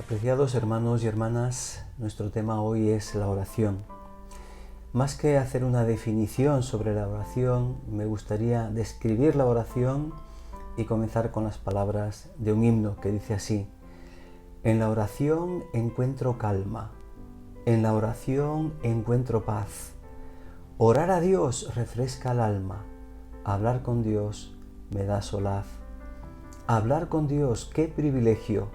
Apreciados hermanos y hermanas, nuestro tema hoy es la oración. Más que hacer una definición sobre la oración, me gustaría describir la oración y comenzar con las palabras de un himno que dice así: en la oración encuentro calma, en la oración encuentro paz. Orar a Dios refresca el alma, hablar con Dios me da solaz. Hablar con Dios, qué privilegio,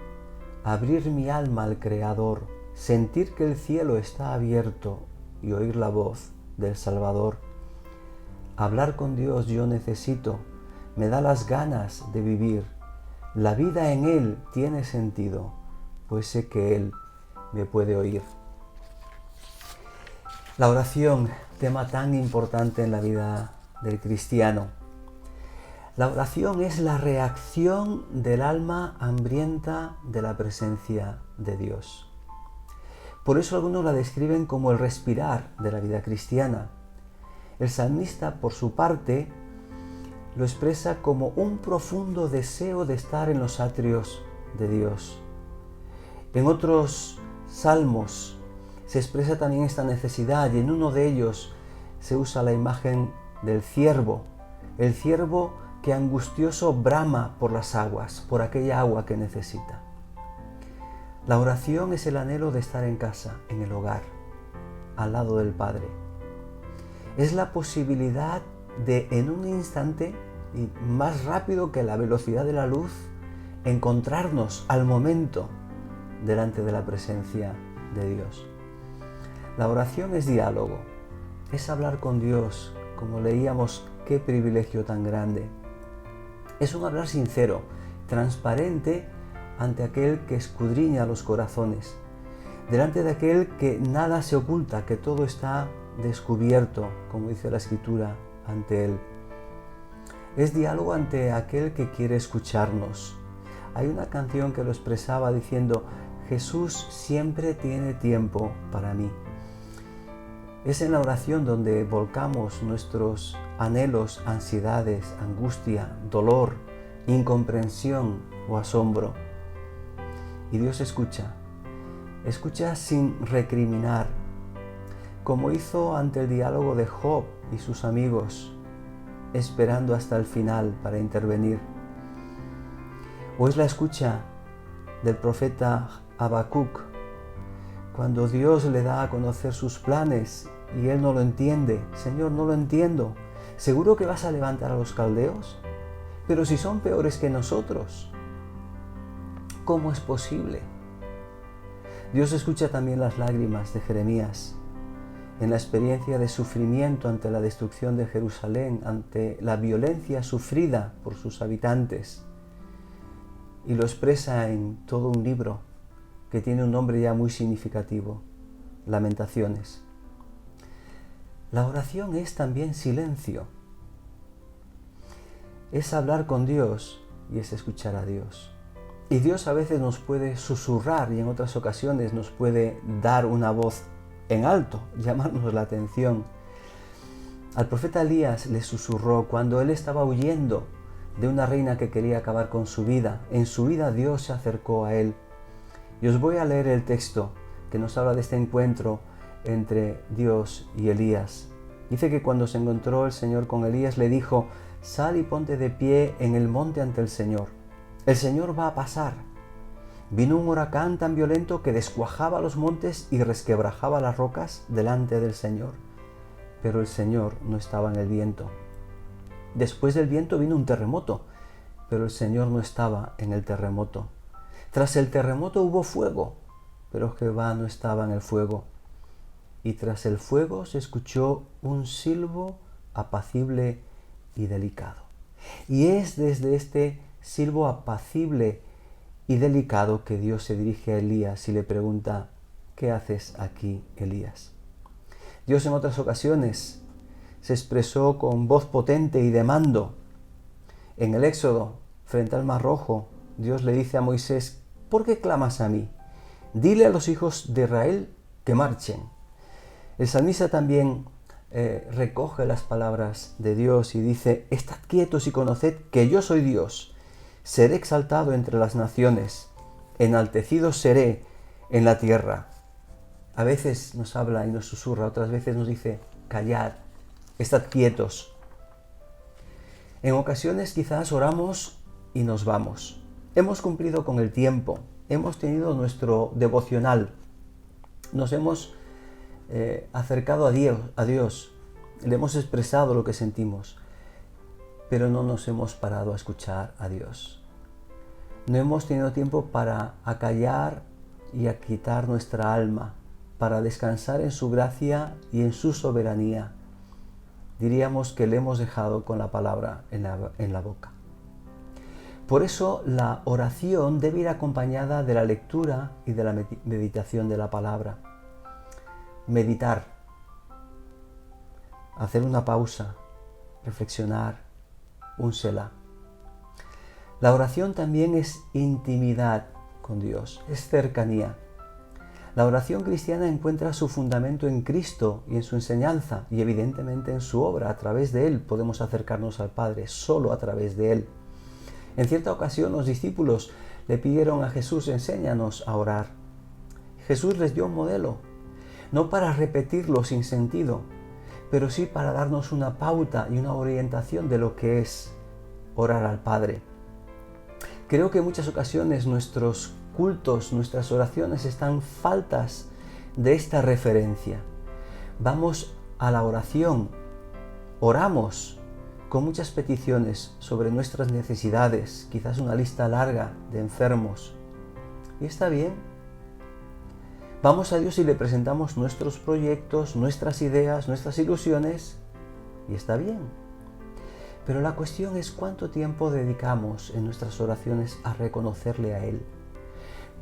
abrir mi alma al Creador, sentir que el cielo está abierto y oír la voz del Salvador. Hablar con Dios yo necesito, me da las ganas de vivir. La vida en Él tiene sentido, pues sé que Él me puede oír. La oración, tema tan importante en la vida del cristiano. La oración es la reacción del alma hambrienta de la presencia de Dios. Por eso algunos la describen como el respirar de la vida cristiana. El salmista, por su parte, lo expresa como un profundo deseo de estar en los atrios de Dios. En otros salmos se expresa también esta necesidad, y en uno de ellos se usa la imagen del ciervo, el ciervo que angustioso brama por las aguas, por aquella agua que necesita. La oración es el anhelo de estar en casa, en el hogar, al lado del Padre. Es la posibilidad de, en un instante, y más rápido que la velocidad de la luz, encontrarnos al momento delante de la presencia de Dios. La oración es diálogo, es hablar con Dios, como leíamos, qué privilegio tan grande. Es un hablar sincero, transparente ante aquel que escudriña los corazones, delante de aquel que nada se oculta, que todo está descubierto, como dice la Escritura, ante él. Es diálogo ante aquel que quiere escucharnos. Hay una canción que lo expresaba diciendo: Jesús siempre tiene tiempo para mí. Es en la oración donde volcamos nuestros anhelos, ansiedades, angustia, dolor, incomprensión o asombro. Y Dios escucha sin recriminar, como hizo ante el diálogo de Job y sus amigos, esperando hasta el final para intervenir. O es la escucha del profeta Habacuc, cuando Dios le da a conocer sus planes y él no lo entiende. Señor, no lo entiendo. ¿Seguro que vas a levantar a los caldeos? Pero si son peores que nosotros, ¿cómo es posible? Dios escucha también las lágrimas de Jeremías en la experiencia de sufrimiento ante la destrucción de Jerusalén, ante la violencia sufrida por sus habitantes, y lo expresa en todo un libro que tiene un nombre ya muy significativo: Lamentaciones. La oración es también silencio. Es hablar con Dios y es escuchar a Dios. Y Dios a veces nos puede susurrar y en otras ocasiones nos puede dar una voz en alto, llamarnos la atención. Al profeta Elías le susurró cuando él estaba huyendo de una reina que quería acabar con su vida. En su vida Dios se acercó a él. Y os voy a leer el texto que nos habla de este encuentro entre Dios y Elías. Dice que cuando se encontró el Señor con Elías, le dijo: sal y ponte de pie en el monte ante el Señor. El Señor va a pasar. Vino un huracán tan violento que descuajaba los montes y resquebrajaba las rocas delante del Señor. Pero el Señor no estaba en el viento. Después del viento vino un terremoto, pero el Señor no estaba en el terremoto. Tras el terremoto hubo fuego, pero Jehová no estaba en el fuego. Y tras el fuego se escuchó un silbo apacible y delicado. Y es desde este silbo apacible y delicado que Dios se dirige a Elías y le pregunta: ¿qué haces aquí, Elías? Dios en otras ocasiones se expresó con voz potente y de mando. En el Éxodo, frente al Mar Rojo, Dios le dice a Moisés: ¿por qué clamas a mí? Dile a los hijos de Israel que marchen. El salmista también recoge las palabras de Dios y dice: estad quietos y conoced que yo soy Dios. Seré exaltado entre las naciones. enaltecido seré en la tierra. A veces nos habla y nos susurra, otras veces nos dice, callad, estad quietos. En ocasiones quizás oramos y nos vamos. Hemos cumplido con el tiempo, hemos tenido nuestro devocional, nos hemos acercado a Dios, le hemos expresado lo que sentimos, pero no nos hemos parado a escuchar a Dios. No hemos tenido tiempo para acallar y aquietar nuestra alma, para descansar en su gracia y en su soberanía. Diríamos que le hemos dejado con la palabra en la boca. Por eso la oración debe ir acompañada de la lectura y de la meditación de la palabra. Meditar, hacer una pausa, reflexionar, un selah. La oración también es intimidad con Dios, es cercanía. La oración cristiana encuentra su fundamento en Cristo y en su enseñanza y evidentemente en su obra. A través de Él podemos acercarnos al Padre, solo a través de Él. En cierta ocasión los discípulos le pidieron a Jesús, enséñanos a orar. Jesús les dio un modelo, no para repetirlo sin sentido, pero sí para darnos una pauta y una orientación de lo que es orar al Padre. Creo que en muchas ocasiones nuestros cultos, nuestras oraciones están faltas de esta referencia. Vamos a la oración, oramos con muchas peticiones sobre nuestras necesidades, quizás una lista larga de enfermos. Y está bien. Vamos a Dios y le presentamos nuestros proyectos, nuestras ideas, nuestras ilusiones, y está bien. Pero la cuestión es cuánto tiempo dedicamos en nuestras oraciones a reconocerle a Él.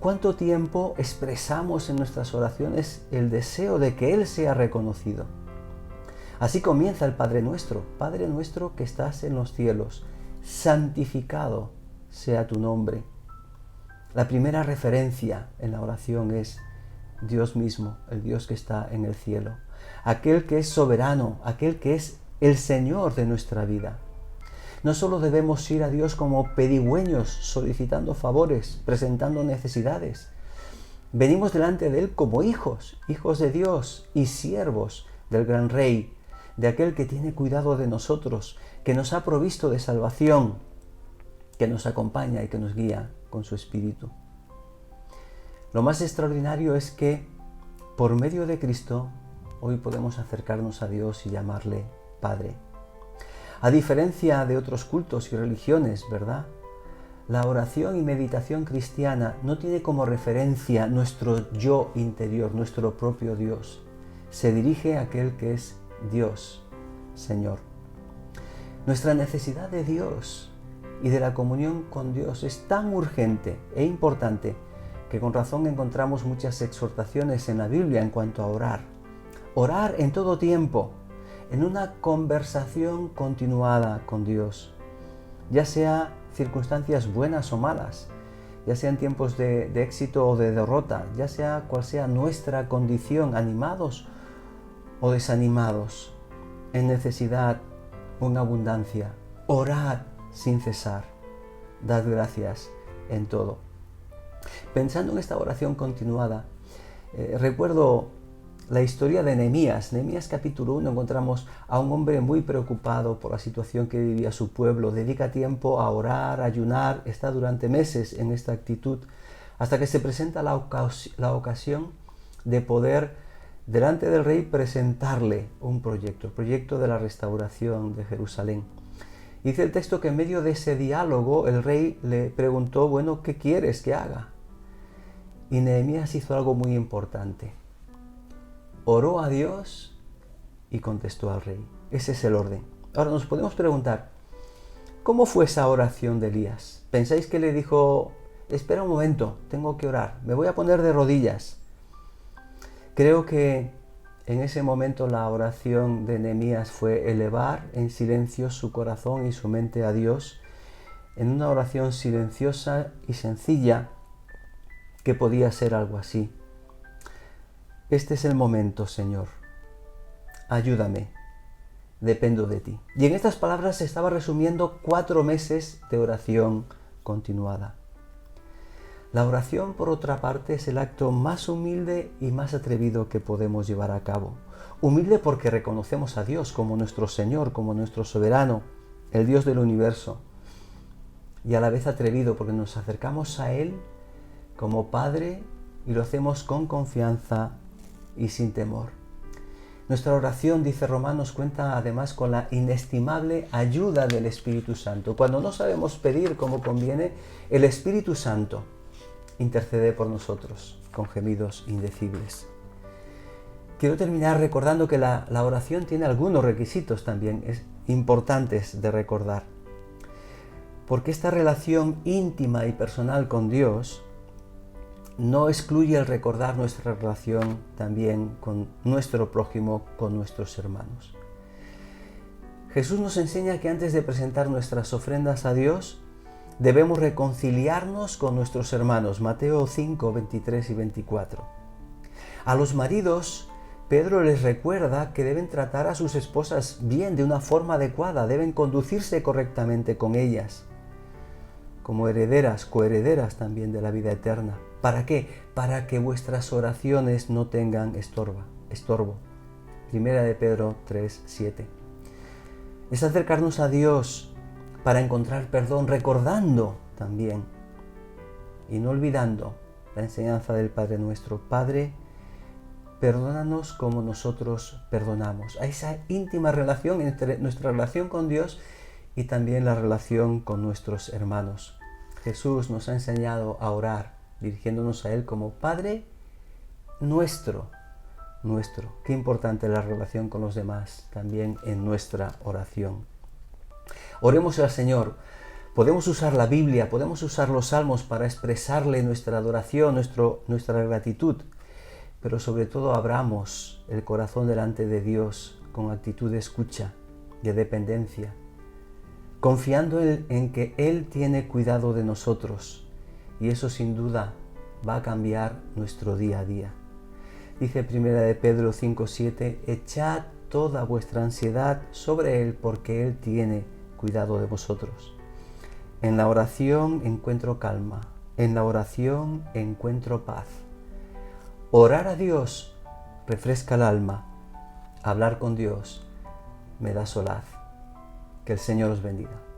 ¿Cuánto tiempo expresamos en nuestras oraciones el deseo de que Él sea reconocido? Así comienza el Padre Nuestro que estás en los cielos, santificado sea tu nombre. La primera referencia en la oración es Dios mismo, el Dios que está en el cielo, aquel que es soberano, aquel que es el Señor de nuestra vida. No solo debemos ir a Dios como pedigüeños, solicitando favores, presentando necesidades. Venimos delante de Él como hijos de Dios y siervos del gran Rey, de aquel que tiene cuidado de nosotros, que nos ha provisto de salvación, que nos acompaña y que nos guía con su Espíritu. Lo más extraordinario es que, por medio de Cristo, hoy podemos acercarnos a Dios y llamarle Padre. A diferencia de otros cultos y religiones, ¿verdad? La oración y meditación cristiana no tiene como referencia nuestro yo interior, nuestro propio Dios. Se dirige a aquel que es Dios, Señor. Nuestra necesidad de Dios y de la comunión con Dios es tan urgente e importante que con razón encontramos muchas exhortaciones en la Biblia en cuanto a orar. Orar en todo tiempo, en una conversación continuada con Dios, ya sea circunstancias buenas o malas, ya sean tiempos de éxito o de derrota, ya sea cual sea nuestra condición, animados o desanimados, en necesidad o en abundancia. Orad sin cesar, dad gracias en todo. Pensando en esta oración continuada, recuerdo la historia de Nehemías. Nehemías capítulo 1 encontramos a un hombre muy preocupado por la situación que vivía su pueblo. Dedica tiempo a orar, a ayunar, está durante meses en esta actitud, hasta que se presenta la ocasión de poder delante del rey presentarle un proyecto, el proyecto de la restauración de Jerusalén. Dice el texto que en medio de ese diálogo el rey le preguntó, bueno, ¿qué quieres que haga? Y Nehemías hizo algo muy importante. Oró a Dios y contestó al rey. Ese es el orden. Ahora nos podemos preguntar, ¿cómo fue esa oración de Elías? ¿Pensáis que le dijo, espera un momento, tengo que orar, me voy a poner de rodillas? Creo que en ese momento la oración de Nehemías fue elevar en silencio su corazón y su mente a Dios, en una oración silenciosa y sencilla que podía ser algo así. Este es el momento, Señor. Ayúdame. Dependo de ti. Y en estas palabras se estaba resumiendo 4 meses de oración continuada. La oración, por otra parte, es el acto más humilde y más atrevido que podemos llevar a cabo. Humilde porque reconocemos a Dios como nuestro Señor, como nuestro soberano, el Dios del universo. Y a la vez atrevido porque nos acercamos a Él como Padre y lo hacemos con confianza y sin temor. Nuestra oración, dice Romanos, cuenta además con la inestimable ayuda del Espíritu Santo. Cuando no sabemos pedir como conviene, el Espíritu Santo intercede por nosotros con gemidos indecibles. Quiero terminar recordando que la oración tiene algunos requisitos también importantes de recordar. Porque esta relación íntima y personal con Dios no excluye el recordar nuestra relación también con nuestro prójimo, con nuestros hermanos. Jesús nos enseña que antes de presentar nuestras ofrendas a Dios, debemos reconciliarnos con nuestros hermanos. Mateo 5, 23 y 24. A los maridos, Pedro les recuerda que deben tratar a sus esposas bien, de una forma adecuada, deben conducirse correctamente con ellas, como herederas, coherederas también de la vida eterna. ¿Para qué? Para que vuestras oraciones no tengan estorbo. Primera de Pedro 3, 7. Es acercarnos a Dios para encontrar perdón, recordando también y no olvidando la enseñanza del Padre nuestro. Padre, perdónanos como nosotros perdonamos. Hay esa íntima relación entre nuestra relación con Dios y también la relación con nuestros hermanos. Jesús nos ha enseñado a orar, dirigiéndonos a Él como Padre nuestro. Qué importante la relación con los demás también en nuestra oración. Oremos al Señor. Podemos usar la Biblia, podemos usar los salmos para expresarle nuestra adoración, nuestra gratitud, pero sobre todo abramos el corazón delante de Dios con actitud de escucha, de dependencia, confiando en que Él tiene cuidado de nosotros, y eso sin duda va a cambiar nuestro día a día. Dice Primera de Pedro 5:7, echad toda vuestra ansiedad sobre Él porque Él tiene cuidado de vosotros. En la oración encuentro calma, en la oración encuentro paz. Orar a Dios refresca el alma, hablar con Dios me da solaz. Que el Señor os bendiga.